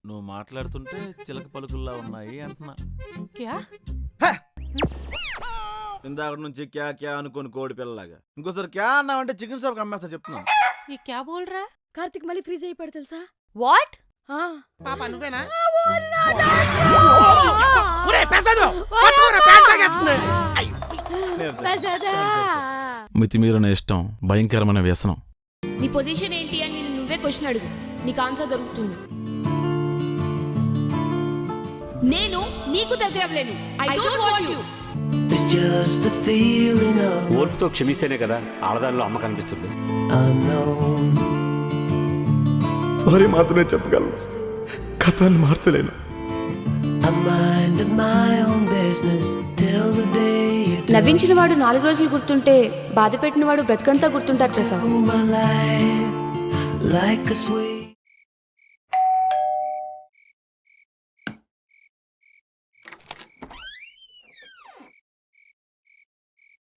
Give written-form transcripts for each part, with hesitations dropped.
నువ్వు మాట్లాడుతుంటే చిలక పలుకుల్లా ఉన్నాయి అంటున్నా. క్యా ఇందాక నుంచి క్యా క్యా అనుకోని కోడి పిల్లలాగా ఇంకోసారి క్యా అన్నావంటే చికెన్ షాప్ అమ్మేస్తా చెప్తున్నా. ఈ క్యా బోల్ రా? కార్తిక్ మళ్ళీ ఫ్రీజ్ అయిపోయాడు తెలుసా? వాట్? పాప నువ్వేనా? మితిమీరిన ఇష్టం భయంకరమైన వ్యసనం. నీ పొజిషన్ ఏంటి అని నేను నువ్వే క్వశ్చన్ అడుగు, నీకు ఆన్సర్ దొరుకుతుంది. నేను నీకు దగ్గర అవ్వలేను. I don't want you. It's just a feeling of ఓర్పుతో క్షమిస్తేనే కదా ఆడదానిలో అమ్మ కనిపిస్తుంది. unknown. సారీ మాత్రమే చెప్పగలను, కథాన్ని మార్చలేను. I minded my own business till the day you took నవ్వించిన వాడు 4 రోజులు గుర్తుంటే బాధ పెట్టిన వాడు బ్రతుకంతా గుర్తుంటారు Prasad. my life like a sweet.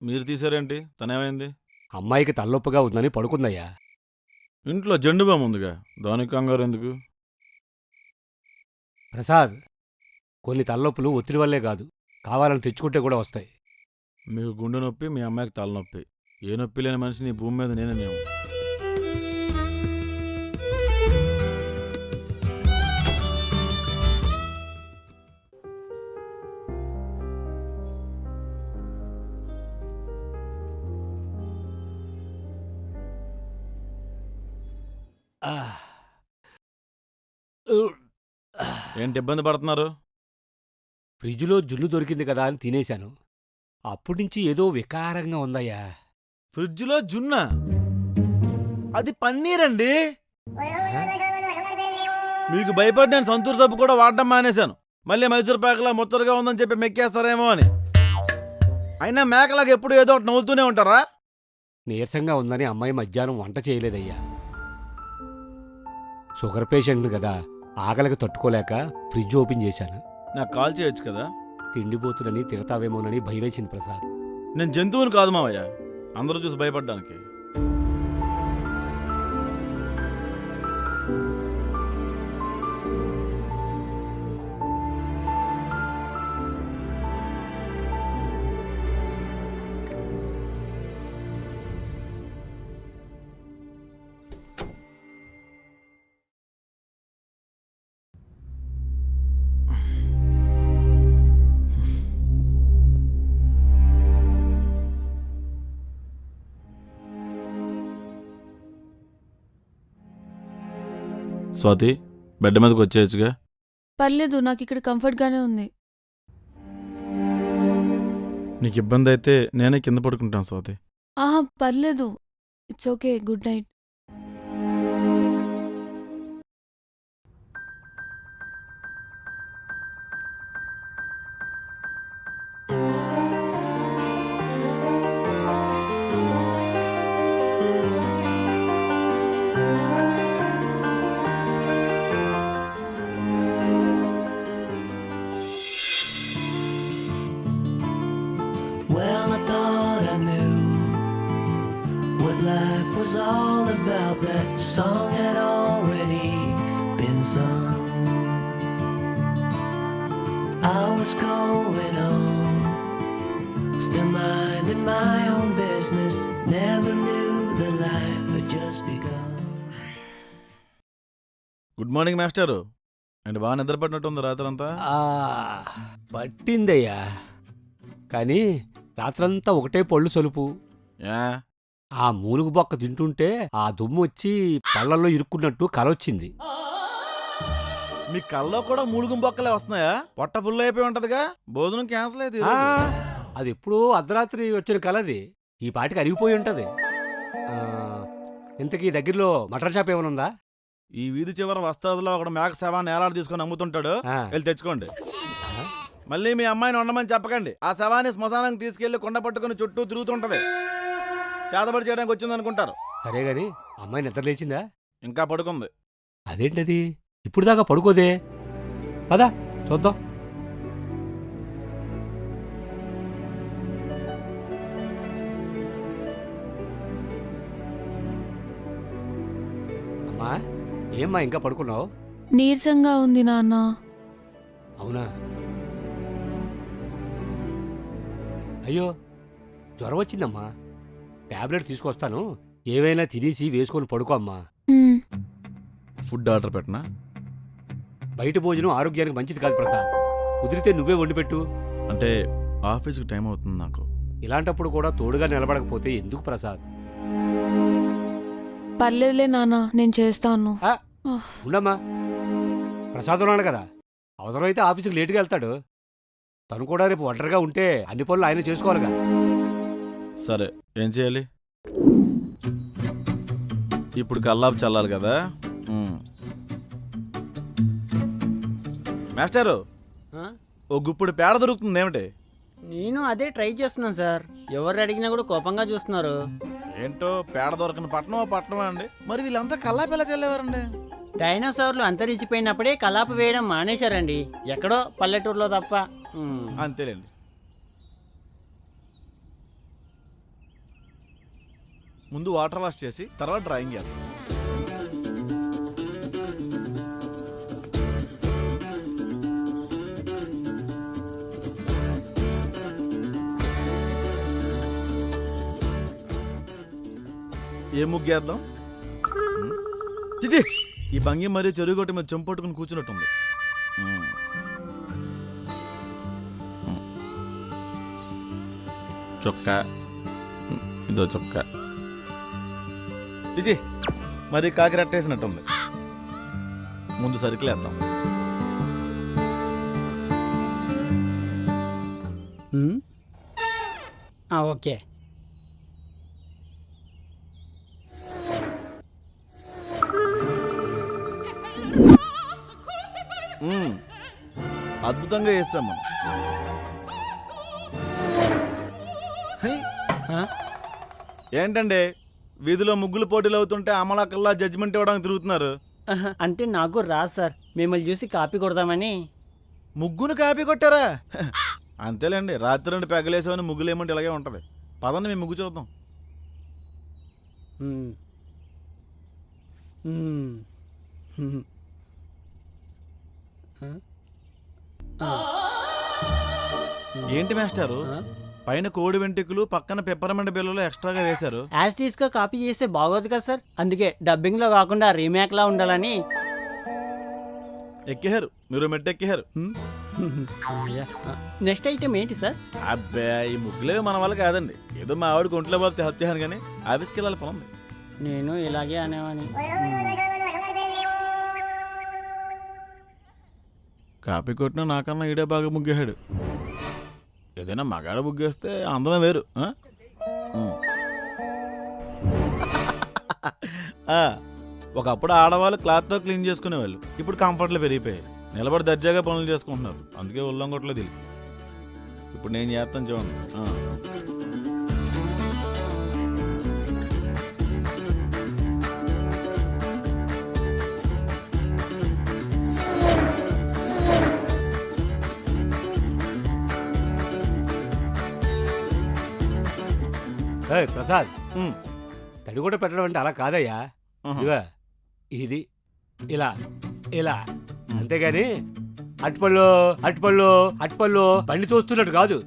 మీరు తీసారేంటి? తనేమైంది? అమ్మాయికి తలనొప్పిగా ఉందని పడుకుందయ్యా. ఇంట్లో జెండు బామ్ ఉందిగా, దానికి కంగారు ఎందుకు? ప్రసాద్, కొన్ని తలనొప్పులు ఒత్తిడి వల్లే కాదు, కావాలని తెచ్చుకుంటే కూడా వస్తాయి. మీకు గుండె నొప్పి, మీ అమ్మాయికి తలనొప్పి. ఏ నొప్పి లేని మనిషిని ఈ భూమి మీద నేనేమో. ఏంటి ఇబ్బంది పడుతున్నారు? ఫ్రిడ్జ్లో జున్ను దొరికింది కదా అని తినేశాను. అప్పటి నుంచి ఏదో వికారంగా ఉందయ్యా. ఫ్రిడ్జ్లో జున్న? అది పన్నీర్ అండి. మీకు భయపడి నేను సంతూర్ సబ్బు కూడా వాడడం మానేశాను. మళ్ళీ మైసూర్ ప్యాక్లా ముచ్చటగా ఉందని చెప్పి మెక్కేస్తారేమో అని. అయినా మేకలాగా ఎప్పుడు ఏదో ఒకటి నవ్వుతూనే ఉంటారా? నీరసంగా ఉందని అమ్మాయి మధ్యాహ్నం వంట చేయలేదయ్యా. షుగర్ పేషెంట్ని కదా, ఆకలికి తట్టుకోలేక ఫ్రిడ్జ్ ఓపెన్ చేశాను. నాకు కాల్ చేయొచ్చు కదా. తిండిపోతులని తిడతావేమోనని భయవేసింది ప్రసాద్. నేను జంతువుని కాదు మావయ్య, అందరూ చూసి భయపడ్డానికి. స్వాతి, బెడ్ మీదకి వచ్చేయచ్చుగా. పర్లేదు, నాకు ఇక్కడ కంఫర్ట్ గానే ఉంది. నీకు ఇబ్బంది అయితే నేనే కింద పడుకుంటాను స్వాతి. ఆహా పర్లేదు, it's okay. Good night. Well, I thought I knew what life was all about. That song had already been sung. I was going on, still minding my own business. Never knew the life had just begun. Good morning మాస్టారు. And బాగా నిద్రపడినట్టుంది రాత్రంతా. పట్టిందయ్యా, కానీ రాత్రంతా ఒకటే పళ్ళు సలుపు. Yeah, ఆ మూలుగు బొక్క తింటుంటే ఆ దుమ్ము వచ్చి పళ్ళల్లో ఇరుక్కున్నట్టు కలొచ్చింది. మీ కల్లో కూడా మూలుగు బొక్కలే వస్తున్నాయా? పొట్ట ఫుల్ అయిపోయి ఉంటదిగా, భోజనం క్యాన్సిల్ అయితే. అది ఎప్పుడూ అర్ధరాత్రి వచ్చిన కలది, ఈ పాటికి అరిగిపోయి ఉంటది. ఇంతకీ దగ్గరలో మటన్ షాప్ ఏమైనా ఉందా? ఈ వీధి చివర వస్తాదులో ఒక మేక శవాన్ని ఏలాడు తీసుకొని అమ్ముతుంటాడు, వెళ్ళి తెచ్చుకోండి. మళ్ళీ మీ అమ్మాయిని ఉండమని చెప్పకండి. ఆ శవాన్ని శ్మశానానికి తీసుకెళ్లి కొండ పట్టుకుని చుట్టూ తిరుగుతుంటది. చేతబడి చేయడానికి వచ్చింది అనుకుంటారు. సరే గాని అమ్మాయి నిద్ర లేచిందా? ఇంకా పడుకుంది. అదేంటది, ఇప్పుడు దాకా పడుకోదే? పదా చూద్దాం. అమ్మా, ఏమ్మా ఇంకా పడుకున్నావు? నీరసంగా ఉంది నాన్న. అవునా? అయ్యో, జ్వరం వచ్చిందమ్మా. టాబ్లెట్ తీసుకొస్తాను, ఏవైనా తినేసి వేసుకొని పడుకో అమ్మా. మ్మ్. ఫుడ్ ఆర్డర్ పెట్టనా? బయట భోజనం ఆరోగ్యానికి మంచిది కాదు ప్రసాద్. కుదిరితే నువ్వే వండి పెట్టు. అంటే ఆఫీస్కి టైం అవుతుంది నాకు. ఇలాంటప్పుడు కూడా తోడుగా నిలబడకపోతే ఎందుకు ప్రసాద్? పర్లేదులే నాన్న, నేను చేస్తాను. ఆ, ఉండమ్మా. ప్రసాద్ ఉన్నాడు కదా, అవసరమైతే ఆఫీసుకి లేటుగా వెళ్తాడు. తను కూడా రేపు ఒంటరిగా ఉంటే అన్ని పనులు ఆయన చేసుకోవాలిగా. సరే, ఏం చేయాలి? ఇప్పుడు కల్లాపు చల్లాలి కదా. మాస్టారు, ఓ గుప్పుడు పేడ దొరుకుతుంది ఏమిటి? నేను అదే ట్రై చేస్తున్నాను సార్. ఎవరు అడిగినా కూడా కోపంగా చూస్తున్నారు. ఏంటో పేడ దొరకని పట్టణమా అండి? మరి వీళ్ళంతా కల్లాపు ఎలా చల్లేవారండి? డైనోసార్లు అంతరించిపోయినప్పుడే కలాప వేయడం మానేశారండి, ఎక్కడో పల్లెటూరులో తప్ప. అంతేలేండి. ముందు వాటర్ వాష్ చేసి తర్వాత డ్రాయింగ్ చేద్దాం. ఏ ముగ్గేద్దాం? చిచి, ఈ భంగి మరియు చెరుగు కొట్టి మీద చెంపట్టుకుని కూర్చున్నట్టుంది. చొక్క, ఇదో చొక్క. చిచి, మరి కాకి రట్టేసినట్టుంది. ముందు సరుకులేద్దాం. ఓకే. అద్భుతంగా చేస్తాం మనం. ఏంటండి, వీధిలో ముగ్గులు పోటీలు అవుతుంటే అమలాకల్లా జడ్జిమెంట్ ఇవ్వడానికి తిరుగుతున్నారు? అంటే నాకు రాదు సార్, మిమ్మల్ని చూసి కాపీ కొడదామని. ముగ్గును కాపీ కొట్టారా? అంతేలేండి, రాత్రి నుండి పెగలేసామని ముగ్గులు ఏమంటే ఇలాగే ఉంటుంది. పదండి, మేము ముగ్గు చూద్దాం. ఏంటి మాస్టారు, పైన కోడి వెంట్రుకలు పక్కన పెప్పరమెంట్ బిళ్ళలు ఎక్స్ట్రాగా వేశారు? యాజ్ గా కాపీ చేస్తే బాగోదు కదా సార్, అందుకే డబ్బింగ్ లో కాకుండా రీమేక్ లా ఉండాలని. ఎక్కేహారు, మీరు మెట్టు ఎక్కేహారు. నెక్స్ట్ ఐటమ్ ఏంటి సార్? అబ్బే, ఈ ముగ్గులే మన వల్ల కాదండి. ఏదో మా ఆవిడకి ఒంట్లో వాళ్ళతో హెల్ప్ చేశాను కానీ ఆఫీస్కి వెళ్ళాలి పొలం. నేను ఇలాగే అనేవాని. కాపీ కొట్టినా నాకన్నా ఈడే బాగా ముగ్గేశాడు. ఏదైనా మగాడ ముగ్గేస్తే అందమే వేరు. ఒకప్పుడు ఆడవాళ్ళు క్లాత్తో క్లీన్ చేసుకునేవాళ్ళు, ఇప్పుడు కంఫర్ట్లు పెరిగిపోయాయి. నిలబడి దర్జాగా పనులు చేసుకుంటున్నారు, అందుకే ఉల్లంగొట్లో తెలియదు. ఇప్పుడు నేను చేస్తాను చూడండి. ప్రసాద్, తడి కూడా పెట్టడం అంటే అలా కాదయ్యా. ఇదిగో ఇది ఇలా ఇలా, అంతేగాని అటుపళ్ళు అటుపళ్ళు అటుపళ్ళు బండి తోస్తున్నట్టు కాదు.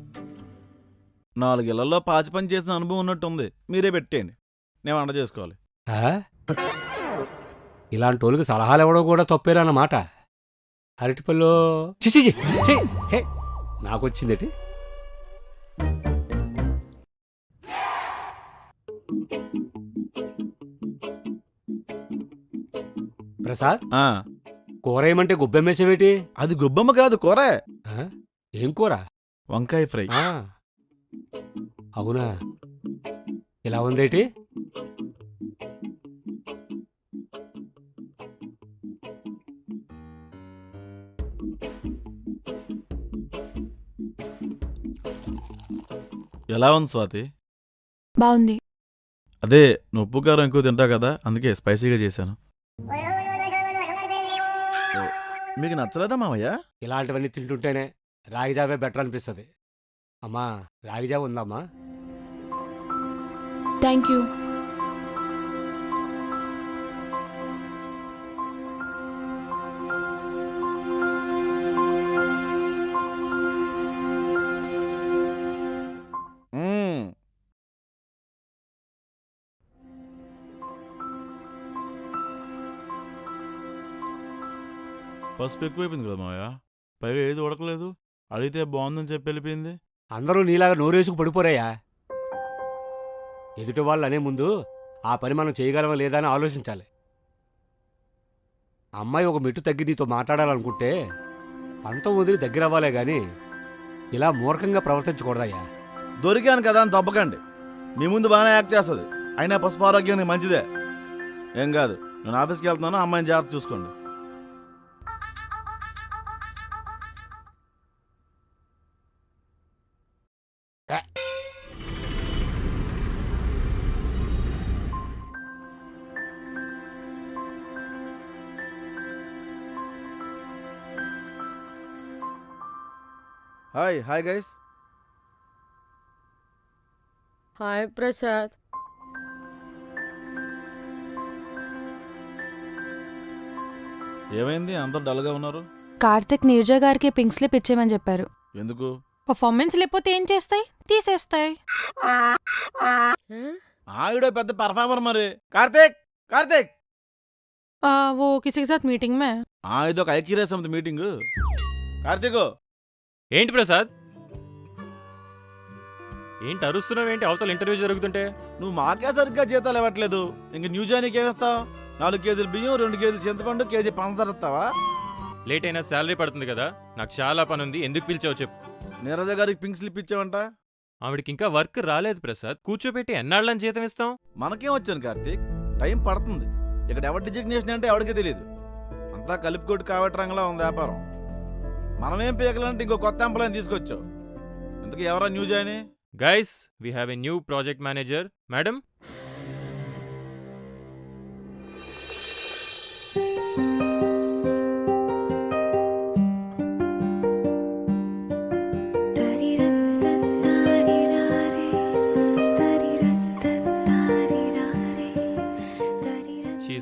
4 ఇళ్లలో పాచి పని చేసిన అనుభవం ఉన్నట్టుంది, మీరే పెట్టేయండి, నేను వంట చేసుకోవాలి. ఇలాంటి వాళ్ళకి సలహాలు ఇవ్వడం కూడా తప్పేరన్నమాట. అరటిపళ్ళు చిచి నాకొచ్చిందటి. ప్రసాద్, కూర ఏమంటే గుబ్బెమ్మేసేవేటి? అది గుబ్బమ్మ కాదు, కూర. ఏం కూర? వంకాయ ఫ్రై. అవునా, ఇలా ఉందేటి? ఎలా ఉంది స్వాతి? బాగుంది. అదే, నువ్వు ఉప్పు కారం ఎక్కువ తింటావు కదా, అందుకే స్పైసీగా చేశాను. మీకు నచ్చలేదా మామయ్య? ఇలాంటివన్నీ తింటుంటేనే రాగిజావే బెటర్ అనిపిస్తుంది. అమ్మా, రాగిజావ ఉందమ్మా? Thank you. పసుపు ఎక్కువైపోయింది కదా మావయ్య. పైగా ఏది ఉడకలేదు. అడిగితే బాగుందని చెప్పి వెళ్ళిపోయింది. అందరూ నీలాగా నోరేసుకు పడిపోరాయా. ఎదుటి వాళ్ళు అనే ముందు ఆ పని మనం చేయగలమా లేదా అని ఆలోచించాలి. అమ్మాయి ఒక మెట్టు తగ్గి నీతో మాట్లాడాలనుకుంటే పంతం వదిలి దగ్గర అవ్వాలే గాని ఇలా మూర్ఖంగా ప్రవర్తించకూడదయ్యా. దొరికాను కదా అని తప్పకండి. మీ ముందు బాగానే యాక్ట్ చేస్తుంది. అయినా పసుపు ఆరోగ్యానికి మంచిదే. ఏం కాదు, నేను ఆఫీస్కి వెళ్తున్నాను. అమ్మాయిని జాగ్రత్త చూసుకోండి. Hi guys. హాయ్ ప్రసాద్. ఏమైంది అందరు డల్గా ఉన్నారు? కార్తిక్ నీరజ గారికి పింక్ స్లిప్ ఇచ్చేయమని చెప్పారు. ఎందుకు? పర్ఫార్మెన్స్ లేకపోతే ఏం చేస్తాయి? తీసేస్తాయి. ఆవిడ పెద్ద పర్ఫార్మర్ మరి. కార్తీక్ కార్తీక్ वो किसी के साथ मीटिंग में है. ఇదొక ఐక్యరాజ్య సమితి మీటింగ్. కార్తీక్ ఏంటి ప్రసాద్? ఏంటి అరుస్తున్నావేంటి? అవతల ఇంటర్వ్యూ జరుగుతుంటే. నువ్వు మాకే సరిగ్గా జీతాలు ఇవ్వట్లేదు. ఇంక న్యూ జాయిన్కి ఏమిస్తావు? 4 కేజీలు బియ్యం, 2 కేజీలు చింతపండు, కేజీ పంచదార ఇస్తావా? లేట్ అయినా శాలరీ పడుతుంది కదా. నాకు చాలా పని ఉంది. ఎందుకు పిలిచావు చెప్పు. నీరజ గారికి పింక్ స్లిప్ ఇచ్చావంట. ఆవిడకి ఇంకా వర్క్ రాలేదు ప్రసాద్. కూర్చోబెట్టి ఎన్నాళ్ళని జీతం ఇస్తాం? మనకేం వచ్చాను కార్తీక్, టైం పడుతుంది. ఇక్కడ ఎవరి డిజిగ్నేషన్ అంటే ఎవరికీ తెలియదు. అంతా కలిపికొట్టు కావటి రంగంలో ఉంది వ్యాపారం. మనమేం పీకలంటే ఇంకో కొత్త ఎంప్లాయని తీసుకొచ్చావు. ఇంతకీ ఎవరా new join? Guys, we have a new project manager. Madam,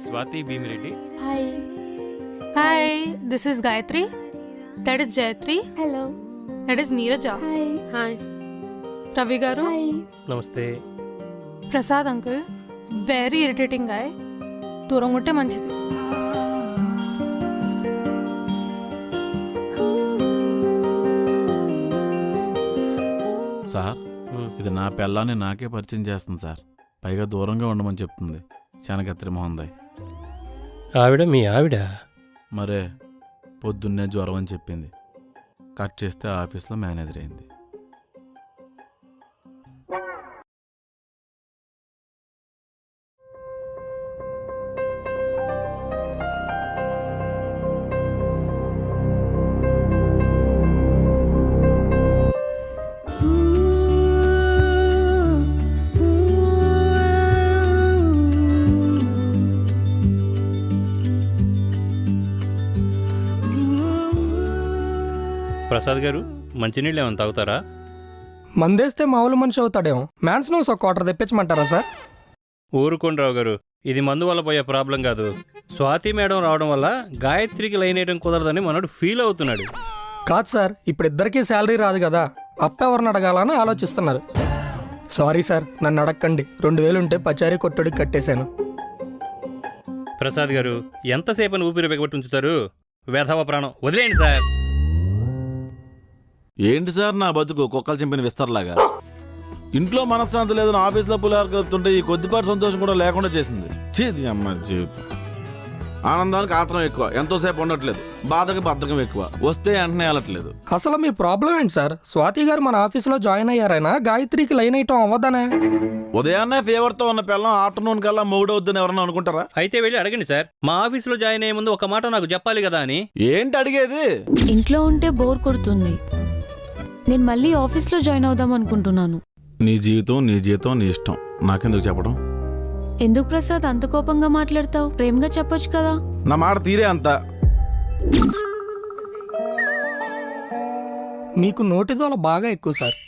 Swati Bhimreddy. Hi. Hi, this is Gayatri. That is Jayatri. Hello. That is Neeraja. Hi. Hi. Ravi garu. Hi. నమస్తే. Prasad uncle. Very irritating guy. దూరం ఉంటే మంచిది. Sir, ఇది నా పిల్లాన్ని నాకే పరిచయం చేస్తుంది సార్. పైగా దూరంగా ఉండమని చెప్తుంది. శనగత్రి మోహన్దాయ్. ఆవిడ మీ ఆవిడ? మరే పొద్దున్నే జ్వరం అని చెప్పింది. కట్ చేస్తే ఆఫీస్లో మేనేజర్ అయింది. ప్రసాద్ గారు, మంచినీళ్ళు ఏమైనా తాగుతారా? మందేస్తే మామూలు మనిషి అవుతాడేమో. మ్యాన్స్ నోస్ ఒక క్వార్టర్ తెప్పించమంటారా సార్? ఊరుకోండిరావు గారు, ఇది మందు వల్ల పోయే ప్రాబ్లం కాదు. స్వాతి మేడం రావడం వల్ల గాయత్రికి లైన్ వేయడం కుదరదని మనోడు ఫీల్ అవుతున్నాడు. కాదు సార్, ఇప్పుడు ఇద్దరికీ శాలరీ రాదు కదా, అప్ప ఎవరిని అడగాలని ఆలోచిస్తున్నారు. సారీ సార్, నన్ను అడగండి. 2000 ఉంటే పచారీ కొట్టుడికి కట్టేశాను. ప్రసాద్ గారు, ఎంతసేపని ఊపిరి బిగబట్టి ఉంచుతారు? వేధవ ప్రాణం వదిలేయండి సార్. ఏంటి సార్ నా బతుకు కుక్కలు చింపిన విస్తరలాగా? ఇంట్లో మనశ్శాంతి లేదని ఆఫీస్లో పులారు కలుపుతుంటే ఈ కొద్దిపాటి సంతోషం కూడా లేకుండా చేసింది. చీది అమ్మ జీవితం. ఆనందానికి ఆత్రం ఎక్కువ, ఎంతోసేపు ఉండట్లేదు. బాధకి బద్ధకం ఎక్కువ, వస్తే వెంటనే వెళ్ళట్లేదు. అసలు మీ ప్రాబ్లం ఏంటి సార్? స్వాతి గారు మన ఆఫీస్లో జాయిన్ అయ్యారైనా గాయత్రికి లైన్ అయ్యటం అవ్వదనే. ఉదయాన్నే ఫేవర్తో ఉన్న పిల్లం ఆఫ్టర్నూన్ కల్లా మూడవుద్దని ఎవరన్నా అనుకుంటారా? అయితే వెళ్ళి అడగండి సార్. మా ఆఫీస్లో జాయిన్ అయ్యే ముందు ఒక మాట నాకు చెప్పాలి కదా అని. ఏంటి అడిగేది? ఇంట్లో ఉంటే బోర్ కొడుతుంది. నేను మళ్ళీ ఆఫీస్లో జాయిన్ అవుదాం అనుకుంటున్నాను. నీ జీవితం, నీ జీతం, నీ ఇష్టం. నాకెందుకు చెప్పడం? ఎందుకు ప్రసాద్ అంత కోపంగా మాట్లాడతావు? ప్రేమగా చెప్పొచ్చు కదా. నా మాట తీరే అంత. మీకు నోటిదోల బాగా ఎక్కువ సార్.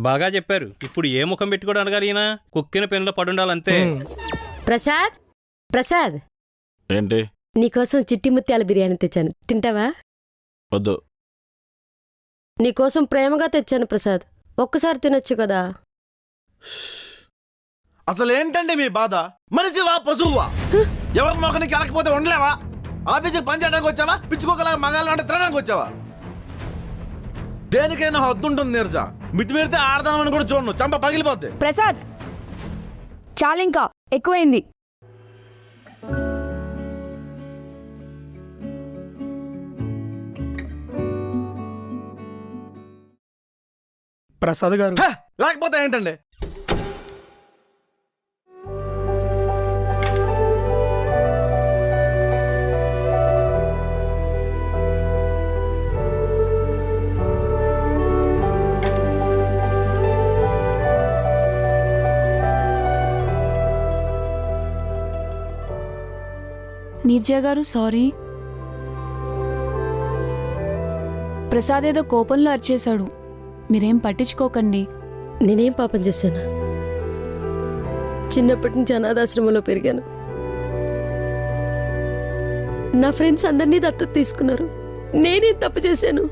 బాగా చెప్పారు. ఇప్పుడు ఏ ముఖం పెట్టుకోవడం అడగాలి? ఈయన కుక్కిన పెన్లో పడుండాలంతే. ప్రసాద్, ప్రసాద్, ఏంటి? నీకోసం చిట్టి ముత్యాల బిర్యానీ తెచ్చాను, తింటావా? వద్దు. నీకోసం ప్రేమగా తెచ్చాను ప్రసాద్, ఒక్కసారి తినొచ్చు కదా. అసలు ఏంటండి మీ బాధ? మనిషివా పశువువా? ఎవరి మొక్కనికి అడగకపోతే ఉండలేవా? ఆఫీస్కి పని చేయడానికి వచ్చావా పిచ్చుకోకలా మగాళ్ళు అంటే తినడానికి వచ్చావా? దేనికైనా హద్దు ఉంటుంది నీరజ. మితిమీరితే ఆడదామని కూడా చూడను, చంప పగిలిపోద్ది. ప్రసాద్ చాలా ఇంకా ఎక్కువైంది. ప్రసాద్ గారు, హ, లేకపోతే ఏంటండి? నీర్జా గారు సారీ. ప్రసాద్ ఏదో కోపంలో అరిచేశాడు, మీరేం పట్టించుకోకండి. నేనేం పాపం చేశాను? చిన్నప్పటి నుంచి అనాథాశ్రమంలో పెరిగాను. నా ఫ్రెండ్స్ అందరినీ దత్తత తీసుకున్నారు. నేనేం తప్పు చేశాను?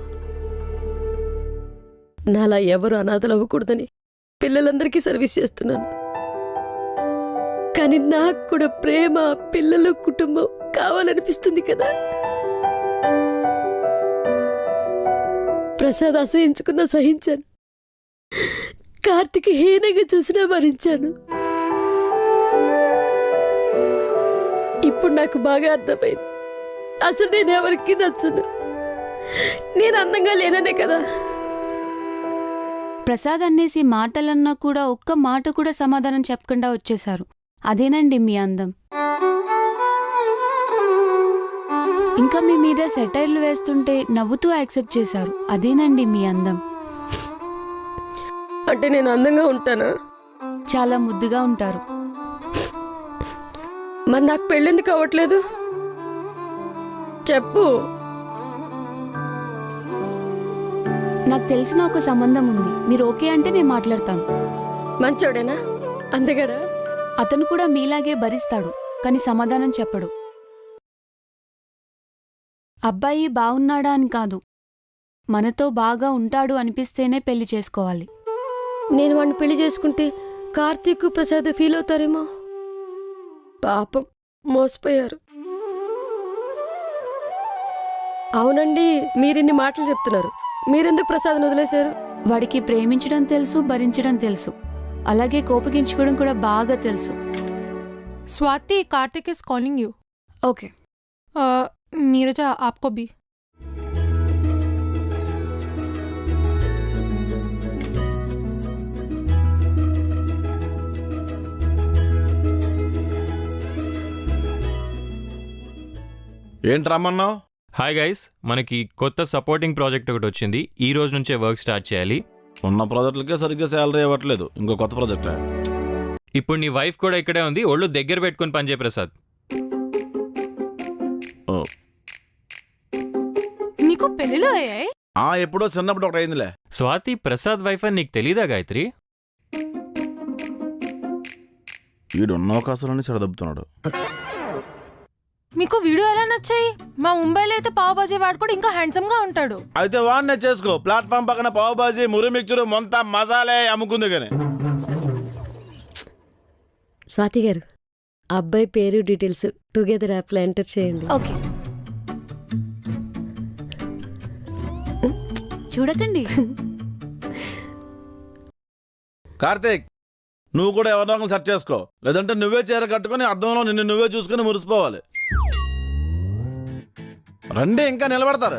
నాలా ఎవరు అనాథలు అవ్వకూడదని పిల్లలందరికీ సర్వీస్ చేస్తున్నాను. కానీ నాకు కూడా ప్రేమ, పిల్లలు, కుటుంబం కావాలనిపిస్తుంది కదా. ప్రసాద్ అసహించుకున్నా సహించాను. కార్తిక్ హీనంగా చూసినా భరించాను. ఇప్పుడు నాకు బాగా అర్థమైంది, అసలు నేను ఎవరికి నచ్చను. నేను అందంగా లేననే కదా. ప్రసాద్ అనేసి మాటలన్నా కూడా ఒక్క మాట కూడా సమాధానం చెప్పకుండా వచ్చేశారు. అదేనండి మీ అందం. ఇంకా మీ మీద సెటైర్లు వేస్తుంటే నవ్వుతూ యాక్సెప్ట్ చేశారు. అదేనండి మీ అందం. అంటే నేను అందంగా ఉంటానా? చాలా ముద్దుగా ఉంటారు. మరి నాకు పెళ్ళెందుకు అవ్వట్లేదు చెప్పు. నాకు తెలిసిన ఒక సంబంధం ఉంది, మీరు ఓకే అంటే నేను మాట్లాడతాను. మంచోడేనా? అందగాడా? అతను కూడా మీలాగే భరిస్తాడు, కానీ సమాధానం చెప్పడు. అబ్బాయి బాగున్నాడా అని కాదు, మనతో బాగా ఉంటాడు అనిపిస్తేనే పెళ్లి చేసుకోవాలి. నేను వాడిని పెళ్లి చేసుకుంటే కార్తీక్, ప్రసాద్ ఫీల్ అవుతారేమో. పాపం మోసపోయారు. అవునండి, మీరిన్ని మాటలు చెప్తున్నారు, మీరెందుకు ప్రసాద్ని వదిలేశారు? వాడికి ప్రేమించడం తెలుసు, భరించడం తెలుసు, అలాగే కోపగించుకోవడం కూడా బాగా తెలుసు. Swati, Kartik is calling you. Okay. Neerja आपको भी. ఏంటి రమ్మన్నావు? హాయ్ గైస్, మనకి కొత్త సపోర్టింగ్ ప్రాజెక్ట్ ఒకటి వచ్చింది. ఈ రోజు నుంచే వర్క్ స్టార్ట్ చేయాలి. ఉన్న ప్రాజెక్టులకే సరిగ్గా శాలరీ ఇవ్వట్లేదు, ఇంకో కొత్త ప్రాజెక్ట్. ఇప్పుడు నీ వైఫ్ కూడా ఇక్కడే ఉంది, ఒళ్ళు దగ్గర పెట్టుకుని పనిచేయ ప్రసాద్. నీకు పెళ్ళిలో అయ్యాయి? ఎప్పుడో చిన్నప్పుడు ఒకటి అయిందిలే. స్వాతి ప్రసాద్ వైఫ్ అని నీకు తెలీదా గాయత్రి? వీడున్న అవకాశాలన్నీ చెడదబ్బుతున్నాడు. మీకు వీడియో ఎలా నచ్చాయి? మా ముంబైలో అయితే పావు బాజీ వాడు కూడా ఇంకా హ్యాండ్సమ్ గా ఉంటాడు. అయితే వాడినే చేసుకో. ప్లాట్ఫామ్ పక్కన పావు బాజీ, మురి మిక్చరు, మొంత మసాలే అమ్ముకుంది కానీ. స్వాతి గారు, అబ్బాయి పేరు డీటెయిల్స్ టుగెదర్ యాప్లో ఎంటర్ చేయండి. ఓకే. చూడకండి. కార్తీక్, నువ్వు కూడా ఎవరినో ఒకరిని సెర్చ్ చేసుకో, లేదంటే నువ్వే చీర కట్టుకుని అద్దంలో నిన్ను నువ్వే చూసుకుని మురిసిపోవాలి. రండి, ఇంకా నిలబడతారు.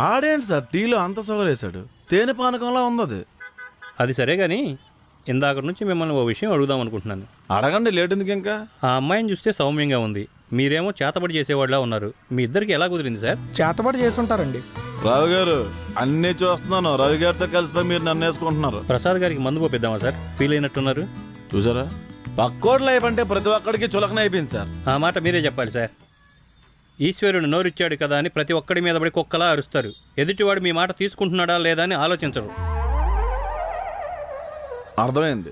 ఆడేంటి సార్ టీలో అంత సవరేశాడు, తేనె పానకంలా ఉంది. అది సరే కానీ ఇందాక నుంచి మిమ్మల్ని ఓ విషయం అడుగుదాం అనుకుంటున్నాను. అడగండి, లేట్ ఎందుకు ఇంకా. ఆ అమ్మాయిని చూస్తే సౌమ్యంగా ఉంది, మీరేమో చేతబడి చేసేవాళ్ళ ఉన్నారు. మీ ఇద్దరికి ఎలా కుదిరింది సార్? చేతబడి చేసి ఉంటారండి. రావు గారు, అన్నీ చూస్తున్నాను. రవి గారితో కలిసిపోయి మీరు నన్ను వేసుకుంటున్నారు. ప్రసాద్ గారికి మందు పంపిద్దామా సార్? ఫీల్ అయినట్టున్నారు. చూసారా, పక్కోడి లైఫ్ అంటే ప్రతి ఒక్కడికి చులకన అయిపోయింది సార్. ఆ మాట మీరే చెప్పాలి సార్. ఈశ్వరుడు నోరిచ్చాడు కదా అని ప్రతి ఒక్కడి మీద పడి కుక్కలా అరుస్తారు. ఎదుటివాడు మీ మాట తీసుకుంటున్నాడా లేదా అని ఆలోచించరు. అర్థమైంది.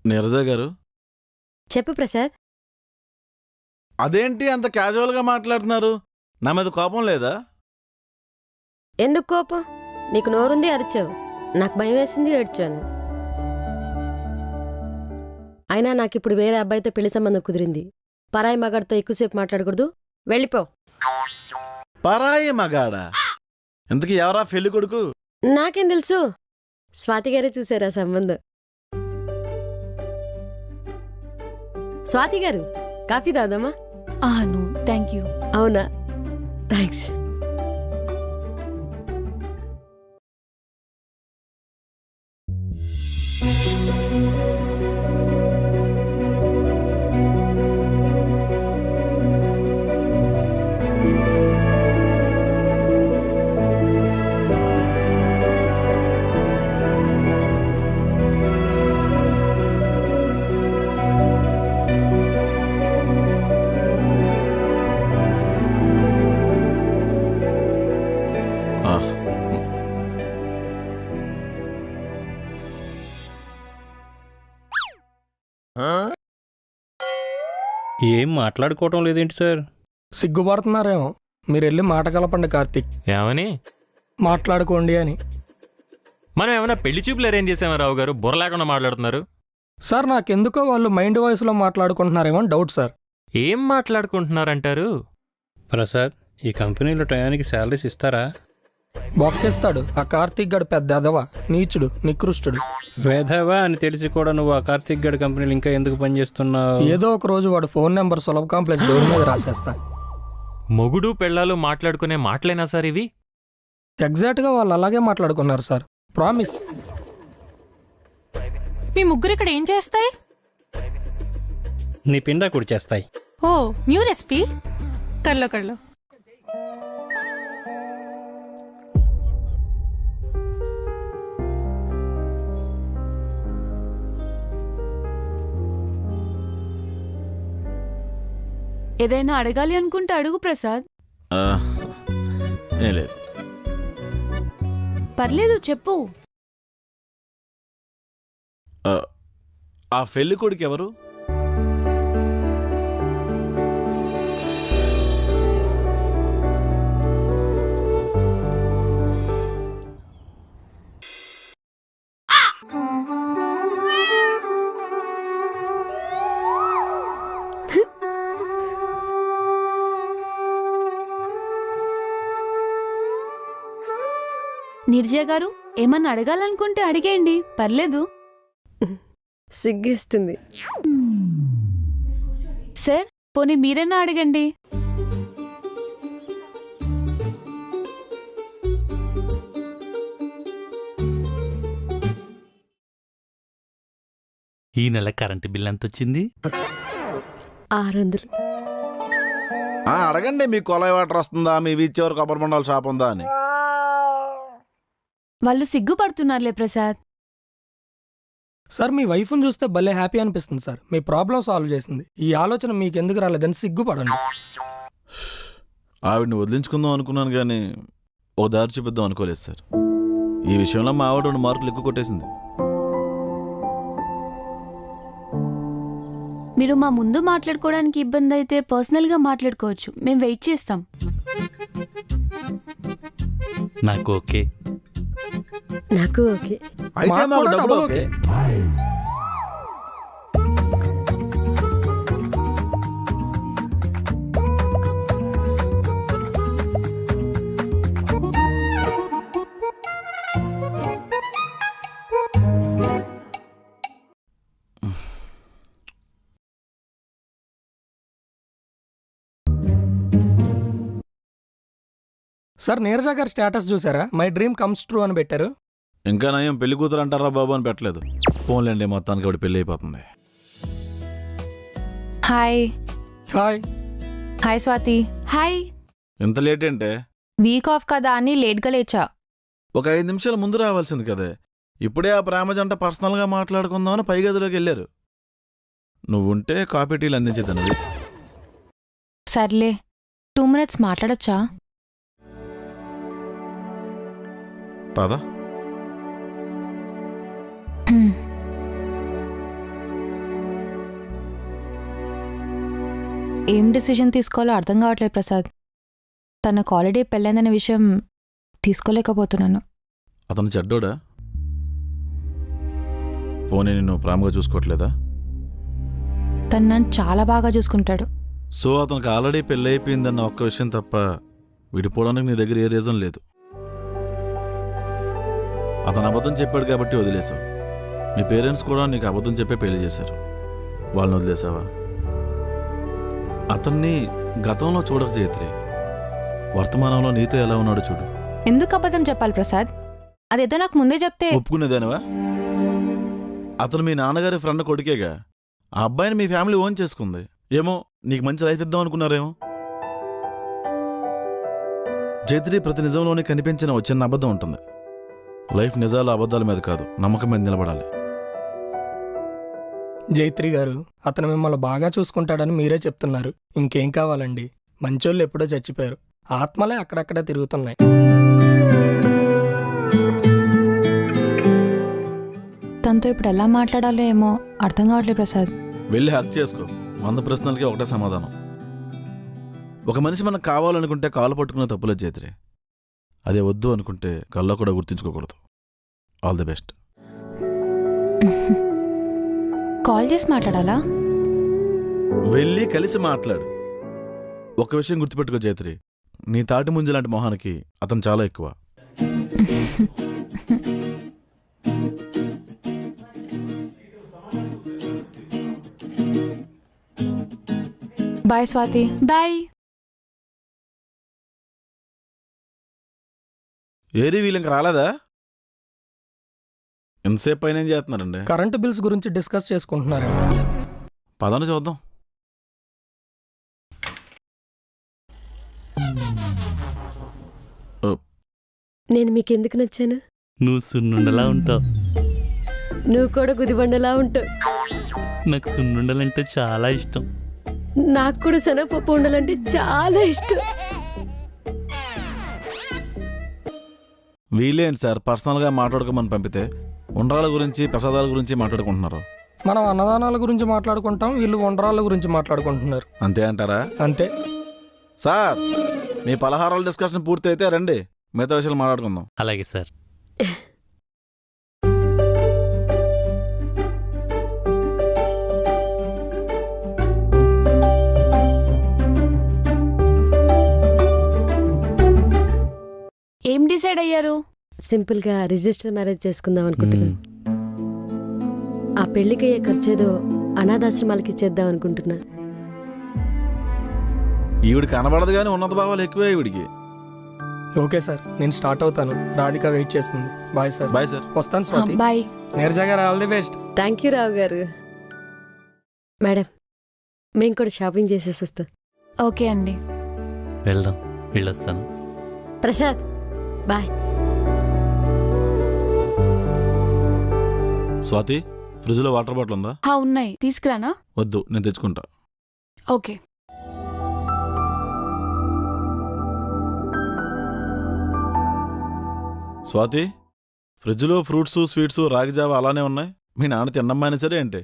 నీరజ గారు, చెప్పు ప్రసాద్. అదేంటి అంత క్యాజువల్గా మాట్లాడుతున్నారు? నా మీద కోపం లేదా? ఎందుకు కోపం? నీకు నోరుంది అరిచావు, నాకు భయం వేసింది ఏడ్చాను. అయినా నాకు ఇప్పుడు వేరే అబ్బాయితో పెళ్లి సంబంధం కుదిరింది. పరాయి మగాడితో ఎక్కువసేపు మాట్లాడకూడదు, వెళ్ళిపో. పరాయి మగాడా? ఇంతకీ ఎవరా పెళ్లి కొడుకు? నాకేం తెలుసు, స్వాతి గారే చూసారా సంబంధం. స్వాతి గారు, కాఫీ తాగుదామా? No thank you. అవునా, థ్యాంక్స్. ఏం మాట్లాడుకోవటం లేదేంటి సార్? సిగ్గుపడుతున్నారేమో. మీరు వెళ్ళి మాట కలపండి కార్తీక్. ఏమని మాట్లాడుకోండి అని. మనం ఏమైనా పెళ్లి చూపులు అరేంజ్ చేసామా రావు గారు? బుర్ర లేకుండా మాట్లాడుతున్నారు. సార్ నాకెందుకో వాళ్ళు మైండ్ వాయిస్లో మాట్లాడుకుంటున్నారేమో అని డౌట్ సార్. ఏం మాట్లాడుకుంటున్నారంటారు? ప్రసాద్, ఈ కంపెనీలో టయానికి శాలరీస్ ఇస్తారా? బొక్కేస్తాడు ఆ కార్తీక్ గడు, పెద్ద ఎదవ, నీచుడు, నికృష్టుడు. వేధవా అని తెలిసి కూడా నువ్వు ఆ కార్తీక్ గడ్ కంపెనీలు ఇంకా ఎందుకు పనిచేస్తున్నావు? ఏదో ఒక రోజు వాడు ఫోన్ నెంబర్ సులభ కాంప్లెక్స్ డోర్ మీద రాసేస్తా. మొగుడు పెళ్ళాలు మాట్లాడుకునే మాటలేనా సార్ ఇవి? ఎగ్జాక్ట్గా వాళ్ళు అలాగే మాట్లాడుకున్నారు సార్, ప్రామిస్. మీ ముగ్గురు ఇక్కడ ఏం చేస్తాయి? నీ పిండా కుడి చేస్తాయి. ఓ, న్యూ రెసిపీ. కర్లో కర్లో. ఏదైనా అడగాలి అనుకుంటే అడుగు ప్రసాద్. ఏం లేదు. పర్లేదు చెప్పు. ఆ పెళ్లి కొడుకు ఎవరు? నిర్జయ గారు, ఏమన్నా అడగాలనుకుంటే అడిగేయండి, పర్లేదు. సిగ్గేస్తుంది. సార్, పోనీ మీరైనా అడగండి. ఈ నెల కరెంటు బిల్ ఎంత వచ్చింది? 600. అడగండి, మీ కొలాయి వాటర్ వస్తుందా, మీ వీచ్ ఎవరు కొబ్బరి బొండాల షాప్ ఉందా అని. వాళ్ళు సిగ్గుపడుతున్నారులే ప్రసాద్. సార్ మీ వైఫ్ని చూస్తే భలే హ్యాపీ అనిపిస్తుంది సార్. మీ ప్రాబ్లం సాల్వ్ చేసింది. ఈ ఆలోచన మీకు ఎందుకు రాలేదని సిగ్గుపడండి. ఆవిడని వదిలించుకుందాం అనుకున్నాను కానీ ఓ దారి చూపిద్దాం అనుకోలేదు సార్. ఈ విషయంలో మా ఆవిడ 2 మార్కులు ఎక్కువ కొట్టేసింది. మీరు మా ముందు మాట్లాడుకోవడానికి ఇబ్బంది అయితే పర్సనల్గా మాట్లాడుకోవచ్చు, మేము వెయిట్ చేస్తాం. నాకు ఓకే. నాకు ఓకే. అయితే మాకు మాకు కూడా డబ్బులు డబ్బులు ఓకే. సార్ నీరజ గారి స్టేటస్ చూసారా? మై డ్రీమ్ కమ్స్ ట్రూ అని పెట్టారు. ఇంకా నయం పెళ్లి కూతురు అంటారా బాబు అని పెట్టలేదు. ఫోన్లేండి, మొత్తానికి ఆవిడ పెళ్లి అయిపోతుంది. Hi. Hi. Hi Swathi. Hi. ఇంత లేట్ అంటే? వీక్ ఆఫ్ కదా అని లేట్గా లేచా. ఒక 5 నిమిషాల ముందు రావాల్సింది కదే. ఇప్పుడే ఆ ప్రేమ జంట పర్సనల్గా మాట్లాడుకుందామని పై గదిలోకి వెళ్ళారు. నువ్వుంటే కాఫీ టీలు అందించేదన్నది. సర్లే, 2 minutes మాట్లాడచ్చా? పద. ఏం డిసిజన్ తీసుకోవాలో అర్థం కావట్లేదు ప్రసాద్. తనకు ఆల్రెడీ పెళ్ళైందనే విషయం తీసుకోలేకపోతున్నాను. అతను చెడ్డోడా? పోనీ నిన్ను ప్రేమగా చూసుకోవట్లేదా? తను నన్ను చాలా బాగా చూసుకుంటాడు. సో అతనికి ఆల్రెడీ పెళ్ళి అయిపోయిందన్న ఒక్క విషయం తప్ప విడిపోవడానికి నీ దగ్గర ఏ రీజన్ లేదు. అతను అబద్ధం చెప్పాడు కాబట్టి వదిలేసావు. మీ పేరెంట్స్ కూడా నీకు అబద్ధం చెప్పే పెళ్లి చేశారు. వాళ్ళని వదిలేసావా? అతన్ని గతంలో చూడక జైత్రి, వర్తమానంలో నీతో ఎలా ఉన్నాడో చూడు. ఎందుకు అబద్ధం చెప్పాలి ప్రసాద్? అదేదో నాకు ముందే చెప్తే. ఒప్పుకునేదానివా? అతను మీ నాన్నగారి ఫ్రెండ్ కొడుకేగా. ఆ అబ్బాయిని మీ ఫ్యామిలీ ఓన్ చేసుకుంది. ఏమో నీకు మంచి లైఫ్ ఇద్దాం అనుకున్నారేమో. జైత్రి, ప్రతి నిజంలోనే కనిపించిన ఒక చిన్న అబద్ధం ఉంటుంది. లైఫ్ నిజాలు అబద్ధాల మీద కాదు, నమ్మకం మీద నిలబడాలి. జైత్రి గారు, అతను మిమ్మల్ని బాగా చూసుకుంటాడని మీరే చెప్తున్నారు. ఇంకేం కావాలండి? మంచోళ్ళు ఎప్పుడో చచ్చిపోయారు, ఆత్మలే అక్కడక్కడ తిరుగుతున్నాయి. తనతో ఇప్పుడు ఎలా మాట్లాడాలో ఏమో అర్థం కావట్లేదు ప్రసాద్. వెళ్ళి హక్ చేసుకో. 100 ప్రశ్నలకి ఒకటే సమాధానం. ఒక మనిషి మనకు కావాలనుకుంటే కాలు పట్టుకునే తప్పులేదు జైత్రి. అదే వద్దు అనుకుంటే కల్లో కూడా గుర్తించుకోకూడదు. All the best. కాల్ చేసి మాట్లాడాలా? వెళ్ళి కలిసి మాట్లాడు. ఒక విషయం గుర్తుపెట్టుకో జైత్రి, నీ తాటి ముంజ లాంటి మొహానికి అతను చాలా ఎక్కువ. బాయ్ స్వాతి. బాయ్. ఏరీ వీళ్ళు ఇంక రాలేదా? ఎంతసేపు పైన ఏం చేస్తున్నారండి? కరెంటు బిల్స్ గురించి డిస్కస్ చేసుకుంటున్నారండి. పదని చూద్దాం. నేను మీకెందుకు నచ్చాను? నువ్వు సున్నుండలా ఉంటావు. నువ్వు కూడా గుదిబండలా ఉంటావు. నాకు సున్నుండలంటే చాలా ఇష్టం. నాకు కూడా శనగపప్పు ఉండాలంటే చాలా ఇష్టం. వీళ్ళేంటి సార్ పర్సనల్గా మాట్లాడుకోమని పంపితే ఉండ్రాల గురించి ప్రసాదాల గురించి మాట్లాడుకుంటున్నారు. మనం అన్నదానాల గురించి మాట్లాడుకుంటాం, వీళ్ళు వండరాళ్ళ గురించి మాట్లాడుకుంటున్నారు. అంతే అంటారా? అంతే సార్, మీ పలహారాల డిస్కషన్ పూర్తి అయితే రండి, మిగతా విషయాలు మాట్లాడుకుందాం. అలాగే సార్. ఏం డిసైడ్ అయ్యారు? సింపుల్ గా రిజిస్టర్ మ్యారేజ్ చేసుకుందాం అనుకుంటున్నాను. ఆ పెళ్లికి అయ్యే ఖర్చేదో అనాథాశ్రమాలకి ఇచ్చేద్దాం అనుకుంటున్నా. ఈవిడికి కనబడదు కానీ ఉన్నత భావాలు ఎక్కువే ఈవిడికి. ఓకే సార్, నేను స్టార్ట్ అవుతాను. రాధిక వెయిట్ చేస్తుంది. Bye sir. Bye sir. వస్తాను Swathi. Bye. Neeraja garu, all the best. Thank you Rao garu. Madam, మేము కూడా షాపింగ్ చేసేసి వస్తాం. ఓకే అండి. వెళ్దాం. వెళ్ళొస్తాను. ప్రసాద్ బాయ్. స్వాతి, ఫ్రిడ్జ్లో వాటర్ బాటిల్ ఉందా? ఉన్నాయి, తీసుకురానా? వద్దు, నేను తెచ్చుకుంటా. ఓకే. స్వాతి, ఫ్రిడ్జ్లో ఫ్రూట్స్ స్వీట్స్ రాగి జావ అలానే ఉన్నాయి. మీ నాన్న తిన్నమ్మాయినా సరే ఏంటి?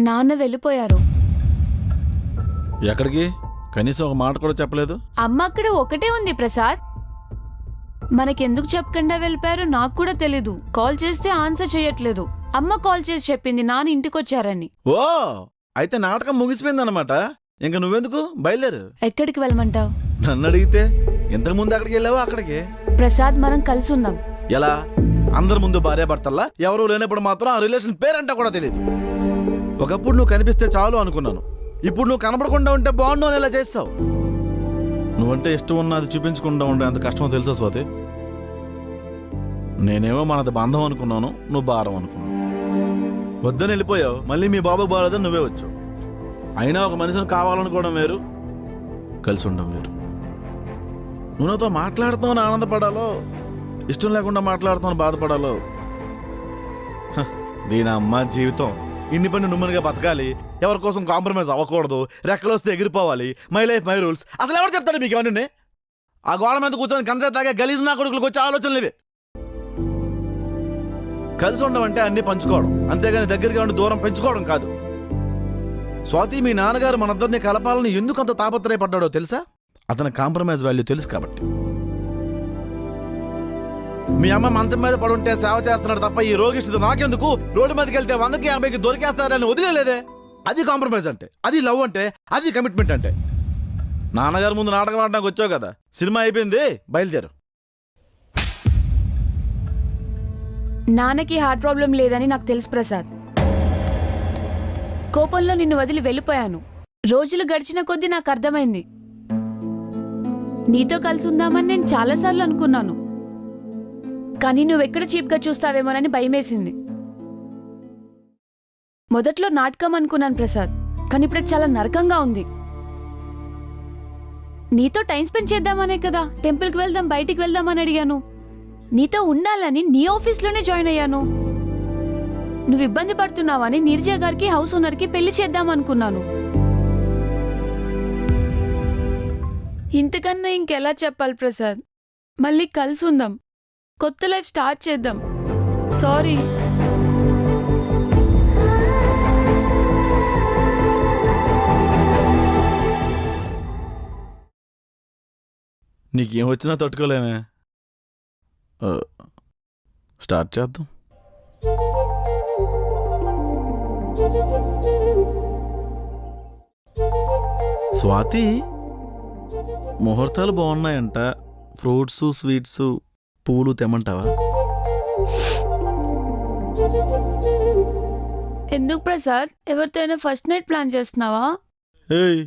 నాన్న వెళ్ళిపోయారు. ఎక్కడికి? కనీసం ఒక మాట కూడా చెప్పలేదు. అమ్మ అక్కడ ఒకటే ఉంది ప్రసాద్. మనకెందుకు చెప్పకుండా వెళ్ళిపోయారో నాకు కూడా తెలీదు. కాల్ చేస్తే ఆన్సర్ చేయట్లేదు. అమ్మ కాల్ చేసి చెప్పింది నాన్న ఇంటికొచ్చారని. ఓ, అయితే నాటకం ముగిసిపోయిందన్నమాట. ఇంక నువ్వెందుకు బయలుదేరు. ఎక్కడికి వెళ్ళమంటావు? నన్ను అడిగితే ఇంతకు ముందు అక్కడికి వెళ్ళావా? అక్కడికి. ప్రసాద్, మనం కలిసి ఉందాం. ఎలా? అందరి ముందు భార్యాభర్తల్లా, ఎవరు లేనప్పుడు మాత్రం ఆ రిలేషన్ పేరంటా కూడా తెలియదు. ఒకప్పుడు నువ్వు కనిపిస్తే చాలు అనుకున్నాను. ఇప్పుడు నువ్వు కనపడకుండా ఉంటే బాగుండు అని ఇలా చేస్తావు. నువ్వంటే ఇష్టం ఉన్నది చూపించకుండా ఉండే అంత కష్టమో తెలుసా స్వాతి? నేనేమో మనది బంధం అనుకున్నాను, నువ్వు భారం అనుకున్నాను. వద్దని వెళ్ళిపోయావు, మళ్ళీ మీ బాబు బాలేదని నువ్వే వచ్చావు. అయినా ఒక మనిషిని కావాలనుకోవడం వేరు, కలిసి ఉండడం వేరు. నువ్వు నాతో మాట్లాడుతామని ఆనందపడాలో, ఇష్టం లేకుండా మాట్లాడుతామని బాధపడాలో. దీని అమ్మ జీవితం. ఇన్ని పని నుమ్మనిగా బతకాలి, ఎవరి కోసం కాంప్రమైజ్ అవ్వకూడదు, రెక్కలొస్తే ఎగిరిపోవాలి, మై లైఫ్ మై రూల్స్. అసలు ఎవరు చెప్తాడు మీకు ఇవన్నీ? ఆ గోడ మీద కూర్చొని కంచ తాగే గలీజ్ నా కొడుకులకు వచ్చే ఆలోచనలు ఇవి. కలిసి ఉండడం అంటే అన్ని పంచుకోవడం, అంతేగాని దగ్గరగా ఉండి దూరం పెంచుకోవడం కాదు. స్వాతి మీ నాన్నగారు మనందరినీ కలపాలని ఎందుకు అంత తాపత్రయపడ్డాడో తెలుసా? అతని కాంప్రమైజ్ వాల్యూ తెలుసు కాబట్టి. మీ అమ్మ మంచం మీద పడుంటే సేవ చేస్తున్నాడు తప్ప ఈ రోగిష్టిది నాకెందుకు, రోడ్డు మీదకి వెళ్తే 100కి 50కి దొరికేస్తారని వదిలేలేదే. అది కాంప్రమైజ్ అంటే, అది లవ్ అంటే, అది కమిట్మెంట్ అంటే. నాన్నగారు ముందు నాటకం ఆడడానికి వచ్చావు కదా, సినిమా అయిపోయింది, బయలుదేరు. నాన్నకి హార్ట్ ప్రాబ్లం లేదని నాకు తెలుసు ప్రసాద్. కోపంలో నిన్ను వదిలి వెళ్ళిపోయాను. రోజులు గడిచిన కొద్దీ నాకు అర్థమైంది. నీతో కలిసి ఉందామని నేను చాలాసార్లు అనుకున్నాను, కానీ నువ్వెక్కడ చీప్గా చూస్తావేమోనని భయమేసింది. మొదట్లో నాటకం అనుకున్నాను ప్రసాద్, కానీ ఇప్పుడు అది చాలా నరకంగా ఉంది. నీతో టైం స్పెండ్ చేద్దామనే కదా టెంపుల్కి వెళ్దాం, బయటికి వెళ్దామని అడిగాను. నీతో ఉండాలని నీ ఆఫీస్లోనే జాయిన్ అయ్యాను. నువ్వు ఇబ్బంది పడుతున్నావని నీరజ గారికి హౌస్ ఓనర్కి పెళ్లి చేద్దామనుకున్నాను. ఇంతకన్నా ఇంకెలా చెప్పాలి ప్రసాద్? మళ్ళీ కలిసి ఉందాం, కొత్త లైఫ్ స్టార్ట్ చేద్దాం. సారీ. నీకేం వచ్చినా తట్టుకోలేమే. స్టార్ట్ చేద్దాం. స్వాతి, ముహూర్తాలు బాగున్నాయంట. ఫ్రూట్స్, స్వీట్స్, పూలు తెమ్మంటావా? ఎందుకు ప్రసాద్, ఎవరితో ఫస్ట్ నైట్ ప్లాన్ చేస్తున్నావా? ఏయ్